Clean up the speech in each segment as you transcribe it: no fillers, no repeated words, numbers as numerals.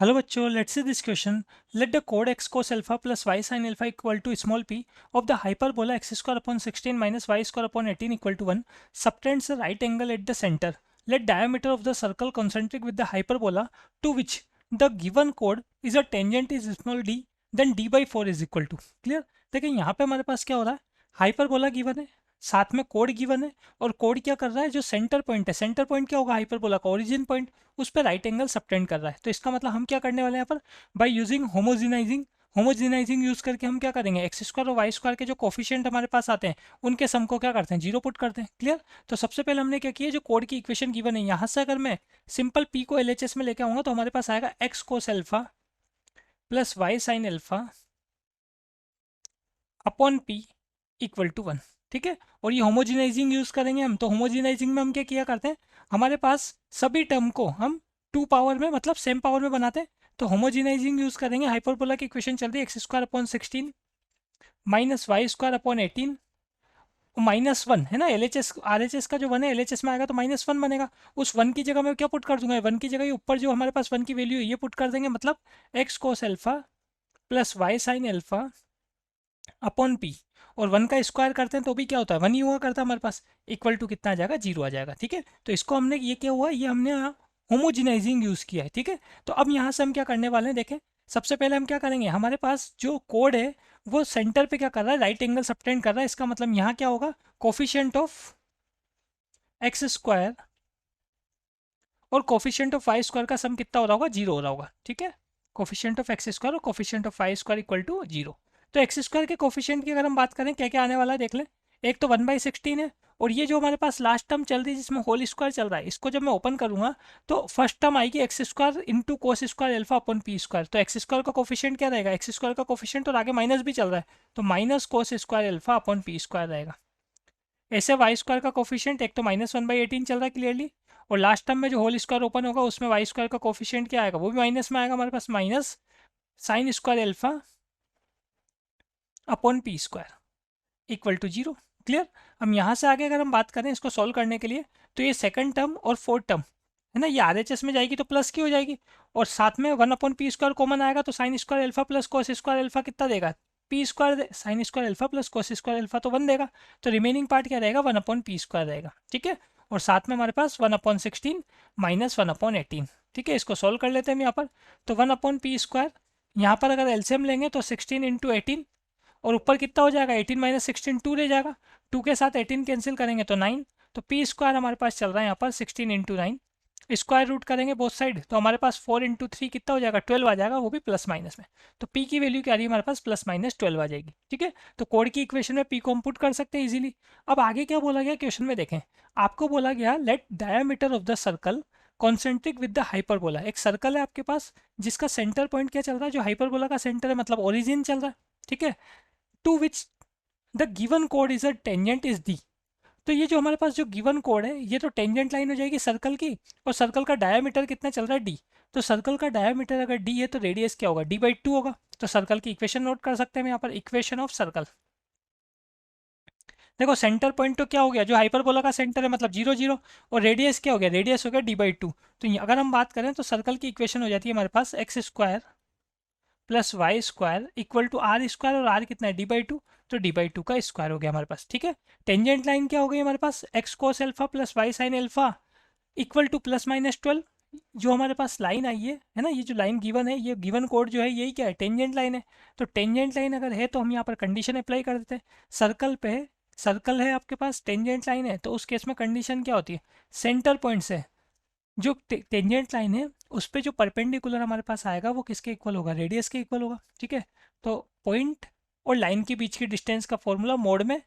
Hello बच्चों, let's see this question. Let the chord x cos alpha plus y sin alpha equal to small p of the hyperbola x square upon 16 minus y square upon 18 equal to 1 subtends a right angle at the center. Let diameter of the circle concentric with the hyperbola to which the given chord is a tangent is small d, then d by 4 is equal to. Clear? देखिए यहाँ पे हमारे पास क्या हो रहा है, hyperbola given है, साथ में कोड गिवन है, और कोड क्या कर रहा है, जो सेंटर पॉइंट है, सेंटर पॉइंट क्या होगा हाइपरबोला का, ओरिजिन पॉइंट, उस पर राइट एंगल सबटेंड कर रहा है। तो इसका मतलब हम क्या करने वाले हैं यहाँ पर, बाय यूजिंग होमोजिनाइजिंग यूज करके हम क्या करेंगे, एक्स स्क्वायर और वाई स्क्वायर के जो कोफिशिएंट हमारे पास आते हैं उनके सम को क्या करते हैं, जीरो पुट करते हैं। क्लियर? तो सबसे पहले हमने क्या किया, जो कोड की इक्वेशन गिवन है यहाँ से अगर मैं सिंपल पी को एलएचएस में लेके आऊंगा तो हमारे पास आएगा X cos alpha plus Y sine alpha upon P equal to 1। ठीक है, और ये होमोजिनाइजिंग यूज करेंगे हम, तो होमोजिनाइजिंग में हम क्या किया करते हैं, हमारे पास सभी टर्म को हम टू पावर में मतलब सेम पावर में बनाते हैं। तो होमोजिनाइजिंग यूज करेंगे, हाइपरबोला की इक्वेशन चल रही है X square upon 16 minus Y square upon 18 -1 है ना, एलएचएस आरएचएस का जो 1 है एलएचएस में आएगा तो -1 बनेगा। उस 1 की जगह मैं क्या पुट कर दूंगा, 1 की जगह ये ऊपर जो हमारे पास 1 की वैल्यू है ये पुट कर देंगे, मतलब X cos alpha plus Y sine alpha upon P, और 1 का स्क्वायर करते हैं तो भी क्या होता है, 1 ही हुआ करता है हमारे पास, इक्वल टू कितना आ जाएगा, 0 आ जाएगा। ठीक है, तो इसको हमने ये क्या हुआ, ये हमने होमोजिनाइजिंग यूज़ किया है। ठीक है, तो अब यहाँ से हम क्या करने वाले हैं, देखें सबसे पहले हम क्या करेंगे, हमारे पास जो कोड है वो सेंटर पे क्या कर रहा है, राइट एंगल सबटेंड कर रहा है। इसका मतलब यहाँ क्या होगा, कोफिशिएंट ऑफ एक्स स्क्वायर और कोफिशिएंट ऑफ वाई स्क्वायर का सम कितना हो रहा होगा, 0 हो रहा होगा। ठीक है, कोफिशिएंट ऑफ एक्स स्क्वायर और coefficient of Y square equal to 0। तो एक्स स्क्वायर के कोफिशिएंट की अगर हम बात करें क्या क्या आने वाला है देख लें, एक तो 1/16 है, और ये जो हमारे पास लास्ट टर्म चल रही है जिसमें होल स्क्वायर चल रहा है, इसको जब मैं ओपन करूंगा तो फर्स्ट टर्म आएगी x square into cos square alpha upon p square. तो एक्स स्क्वायर का कोफिशिएंट क्या रहेगा, एक्स स्क्वायर का कोफिशिएंट, और आगे माइनस भी चल रहा है तो minus cos square alpha upon p square रहेगा। ऐसे वाई स्क्वायर का कोफिशिएंट एक तो -1/18 चल रहा है क्लियरली, और लास्ट टर्म में जो होल स्क्वायर ओपन होगा उसमें वाई स्क्वायर का कोफिशिएंट क्या आएगा, वो भी माइनस में आएगा हमारे पास, minus sine square alpha upon p square equal to 0। Clear? हम यहाँ से आगे अगर हम बात करें इसको सॉल्व करने के लिए, तो ये सेकंड टर्म और फोर्थ टर्म है ना, ये आरएचएस में जाएगी तो प्लस की हो जाएगी, और साथ में 1/p² कॉमन आएगा तो sign square alpha plus cos square alpha कितना देगा, P square, sign square alpha plus cos square alpha तो 1 देगा। तो रिमेनिंग पार्ट क्या रहेगा, 1/p² रहेगा। ठीक है, और साथ में हमारे पास 1/16 माइनस 1/18। ठीक है, इसको सॉल्व कर लेते हैं हम यहाँ पर, तो 1/p², यहाँ पर अगर एलसीएम लेंगे तो 16 इंटू 18, और ऊपर कितना हो जाएगा, 18 माइनस 16 2 रह जाएगा, 2 के साथ 18 कैंसिल करेंगे तो 9। तो पी स्क्वायर हमारे पास चल रहा है यहाँ पर 16 इंटू 9, स्क्वायर रूट करेंगे बोथ साइड तो हमारे पास 4 इंटू 3 कितना हो जाएगा, 12 आ जाएगा, वो भी प्लस माइनस में। तो पी की वैल्यू क्या आ रही है हमारे पास, +-12 आ जाएगी। ठीक है, तो कोड की इक्वेशन में पी को हम पुट कर सकते हैं इजीली। अब आगे क्या बोला गया क्वेश्चन में देखें, आपको बोला गया let diameter of the circle concentric with the hyperbola. एक सर्कल है आपके पास जिसका सेंटर पॉइंट क्या चल रहा है, जो हाइपरबोला का सेंटर है मतलब ओरिजिन चल रहा है। ठीक है, टू विच द गिवन कोड is a tangent is D. तो ये जो हमारे पास जो गिवन कोड है ये तो टेंजेंट लाइन हो जाएगी सर्कल की, और सर्कल का डायमीटर कितना चल रहा है, डी। तो सर्कल का डायमीटर अगर डी है तो रेडियस क्या होगा, d/2 होगा। तो सर्कल की इक्वेशन नोट कर सकते हैं हम यहाँ पर, इक्वेशन ऑफ सर्कल। देखो सेंटर पॉइंट तो क्या हो गया, जो हाइपरबोला का सेंटर है मतलब 0 0, और रेडियस क्या हो गया, रेडियस हो गया d/2। तो अगर हम बात करें तो सर्कल की इक्वेशन हो जाती है हमारे पास x square plus y square equal to r square, और आर कितना है, d/2, तो d/2 का स्क्वायर हो गया हमारे पास। ठीक है, टेंजेंट लाइन क्या हो गई हमारे पास, x cos alpha plus Y sine alpha equal to +-12। जो हमारे पास लाइन आई है ना, ये जो लाइन गिवन है, ये गिवन कोड जो है यही क्या है, टेंजेंट लाइन है। तो टेंजेंट लाइन अगर है तो हम यहाँ पर कंडीशन अप्लाई कर देते हैं, सर्कल पे सर्कल है आपके पास, टेंजेंट लाइन है, तो उस केस में कंडीशन क्या होती है, सेंटर पॉइंट से जो टेंजेंट लाइन है उस पर जो परपेंडिकुलर हमारे पास आएगा वो किसके इक्वल होगा, रेडियस के इक्वल होगा। ठीक है, तो पॉइंट और लाइन के बीच की डिस्टेंस का फॉर्मूला मोड में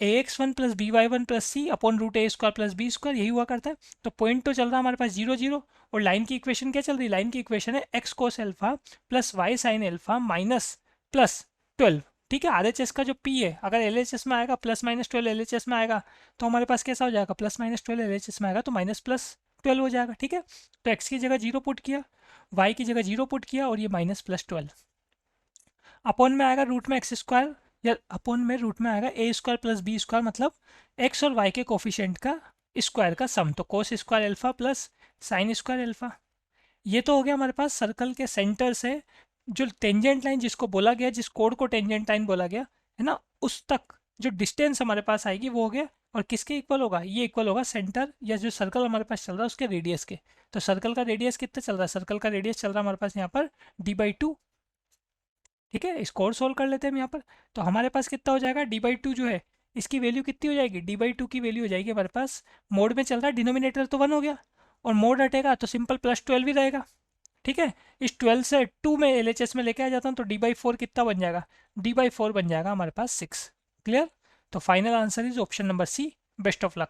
ax1 प्लस by1 प्लस सी अपॉन रूट ए स्क्वायर प्लस बी स्क्वायर यही हुआ करता है। तो पॉइंट तो चल रहा है हमारे पास 0 0, और लाइन की इक्वेशन क्या चल रही है, लाइन की इक्वेशन है X cos alpha plus Y sine alpha minus +12। ठीक है, आरएचएस का जो पी है अगर एलएचएस में आएगा +-12 एलएचएस में आएगा तो हमारे पास कैसा हो जाएगा, +-12 एलएचएस में आएगा तो -+12 हो जाएगा। ठीक है, तो एक्स की जगह 0 पुट किया, वाई की जगह 0 पुट किया, और ये -+12 अपॉन में आएगा रूट में एक्स स्क्वायर, या अपॉन में रूट में आएगा ए स्क्वायर प्लस बी स्क्वायर, मतलब एक्स और वाई के कोफिशिएंट का स्क्वायर का सम। तो cos square alpha plus sign square alpha ये तो हो गया हमारे पास सर्कल के सेंटर से जो टेंजेंट लाइन जिसको बोला गया, जिस कोड को टेंजेंट लाइन बोला गया है ना, उस तक जो डिस्टेंस हमारे पास आएगी वो हो गया। और किसके इक्वल होगा, ये इक्वल होगा सेंटर या जो सर्कल हमारे पास चल रहा है उसके रेडियस के। तो सर्कल का रेडियस कितना चल रहा है, सर्कल का रेडियस चल रहा है हमारे पास यहाँ पर d/2। ठीक है, इसको और सोल्व कर लेते हैं हम यहाँ पर। तो हमारे पास कितना हो जाएगा, d/2 जो है इसकी वैल्यू कितनी हो जाएगी, d/2 की वैल्यू हो जाएगी हमारे पास, मोड में चल रहा है डिनोमिनेटर तो 1 हो गया और मोड हटेगा तो सिंपल +12 ही रहेगा। ठीक है, इस 12 से 2 में LHS में लेके आ जाता हूँ तो d/4 कितना बन जाएगा, d/4 बन जाएगा हमारे पास 6। क्लियर। तो final answer is option number C. Best of luck.